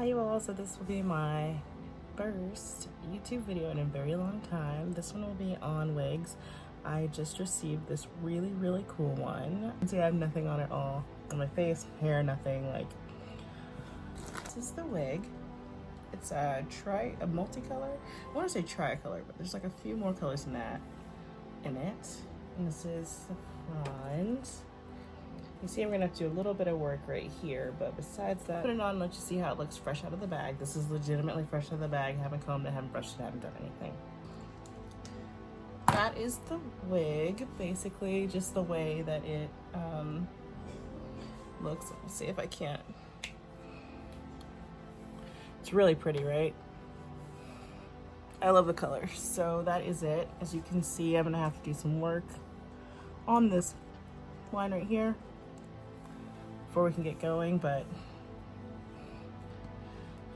Hi you all, so this will be my first YouTube video in a very long time. This one will be on wigs. I just received this really cool one. See, I have nothing on at all. On my face, hair, nothing. Like, this is the wig. It's a multicolor. I want to say tricolor, but there's like a few more colors than that in it. And this is the front. You see, I'm gonna have to do a little bit of work right here, but besides that, put it on, let you see how it looks fresh out of the bag. This is legitimately fresh out of the bag. I haven't combed it, haven't brushed it, haven't done anything. That is the wig, basically just the way that it looks. Let me see if I can't. It's really pretty, right? I love the color. So that is it. As you can see, I'm gonna have to do some work on this line right here before we can get going, but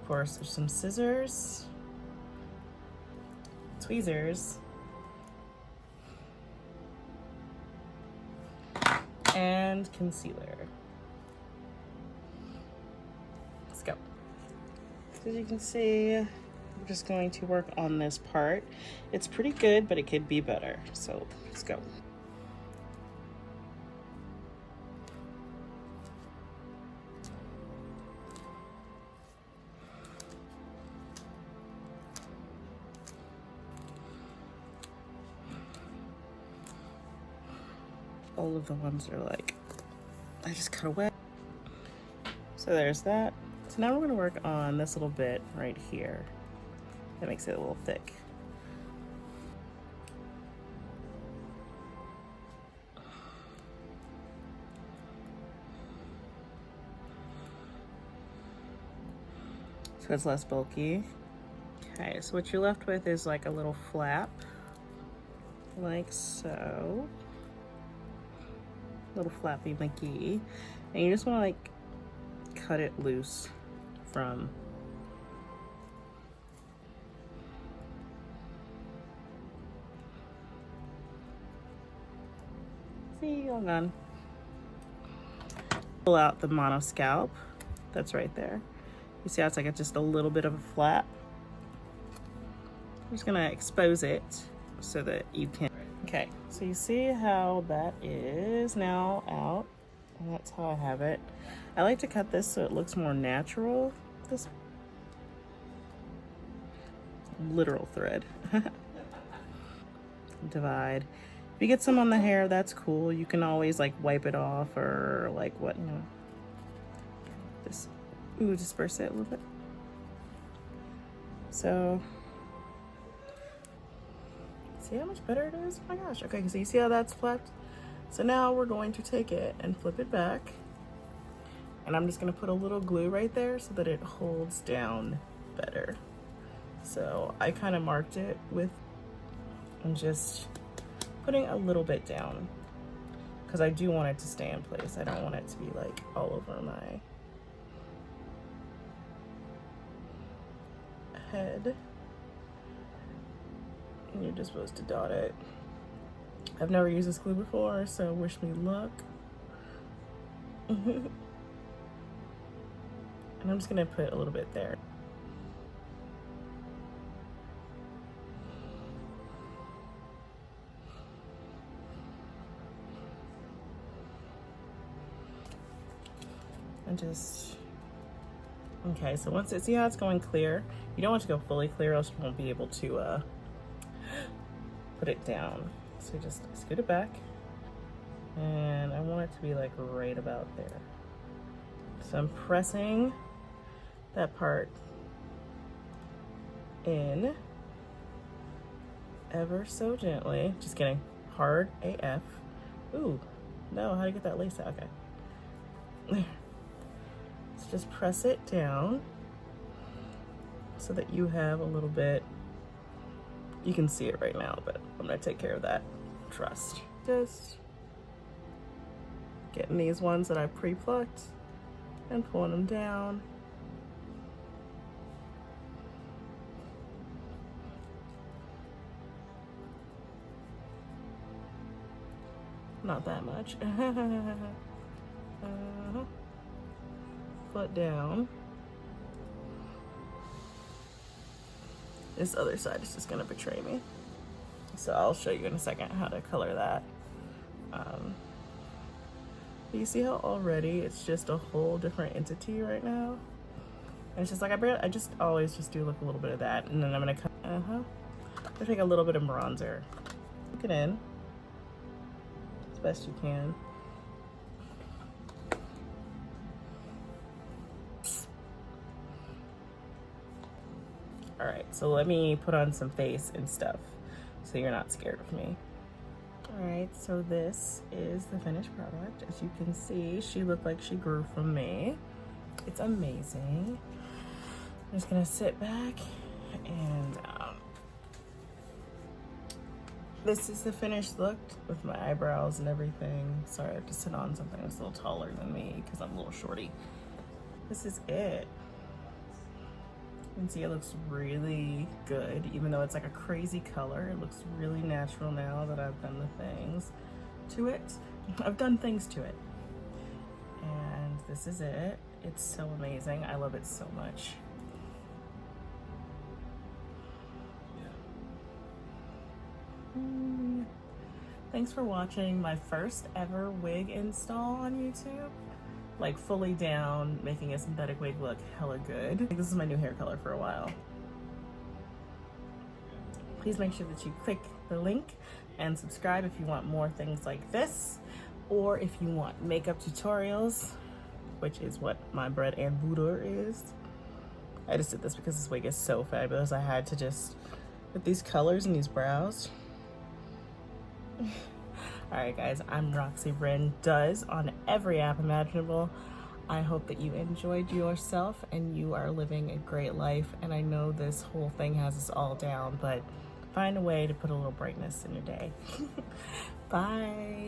of course there's some scissors, tweezers, and concealer. Let's go. So as you can see, I'm just going to work on this part. It's pretty good, but it could be better, so let's go. All of the ones are like, I just cut away. So there's that. So now we're gonna work on this little bit right here. That makes it a little thick. So it's less bulky. Okay, so what you're left with is like a little flap, like so. Little flappy McGee, and you just want to like cut it loose from see, all done. Pull out the mono scalp that's right there. You see how it's like just a little bit of a flap. I'm just gonna expose it so that you can. Okay, so you see how that is now out, and that's how I have it. I like to cut this so it looks more natural. This literal thread. Divide. If you get some on the hair, that's cool. You can always like wipe it off or like what, you know. Just, disperse it a little bit. So, see how much better it is? Oh my gosh. Okay, so you see how that's flipped? So now we're going to take it and flip it back. And I'm just gonna put a little glue right there so that it holds down better. So I kind of marked it with, and just putting a little bit down because I do want it to stay in place. I don't want it to be like all over my head. And you're just supposed to dot it. I've never used this glue before, so wish me luck. And I'm just gonna put a little bit there. And just, okay, so once see how it's going clear? You don't want to go fully clear, else you won't be able to put it down. So just scoot it back, and I want it to be like right about there. So I'm pressing that part in ever so gently. Just kidding, hard AF. Ooh, no, how to get that lace out? Okay. There. So just press it down so that you have a little bit. You can see it right now, but I'm gonna take care of that. Trust. Just getting these ones that I pre-plucked and pulling them down. Not that much. Foot down. This other side is just gonna betray me. So I'll show you in a second how to color that. You see how already it's just a whole different entity right now? And it's just like, I just always just do like a little bit of that. And then I'm gonna I take a little bit of bronzer. Look it in as best you can. All right, so let me put on some face and stuff so you're not scared of me. All right, so this is the finished product. As you can see, she looked like she grew from me. It's amazing. I'm just gonna sit back and this is the finished look with my eyebrows and everything. Sorry, I have to sit on something that's a little taller than me because I'm a little shorty. This is it. You can see it looks really good, even though it's like a crazy color. It looks really natural now that I've done the things to it. I've done things to it. And this is it. It's so amazing. I love it so much. Thanks for watching my first ever wig install on YouTube. Like fully down, making a synthetic wig look hella good. I think this is my new hair color for a while. Please make sure that you click the link and subscribe if you want more things like this, or if you want makeup tutorials, which is what my bread and butter is. I just did this because this wig is so fabulous. I had to just, with these colors and these brows. Alright guys, I'm Roxy Bryn Does on every app imaginable. I hope that you enjoyed yourself and you are living a great life. And I know this whole thing has us all down, but find a way to put a little brightness in your day. Bye.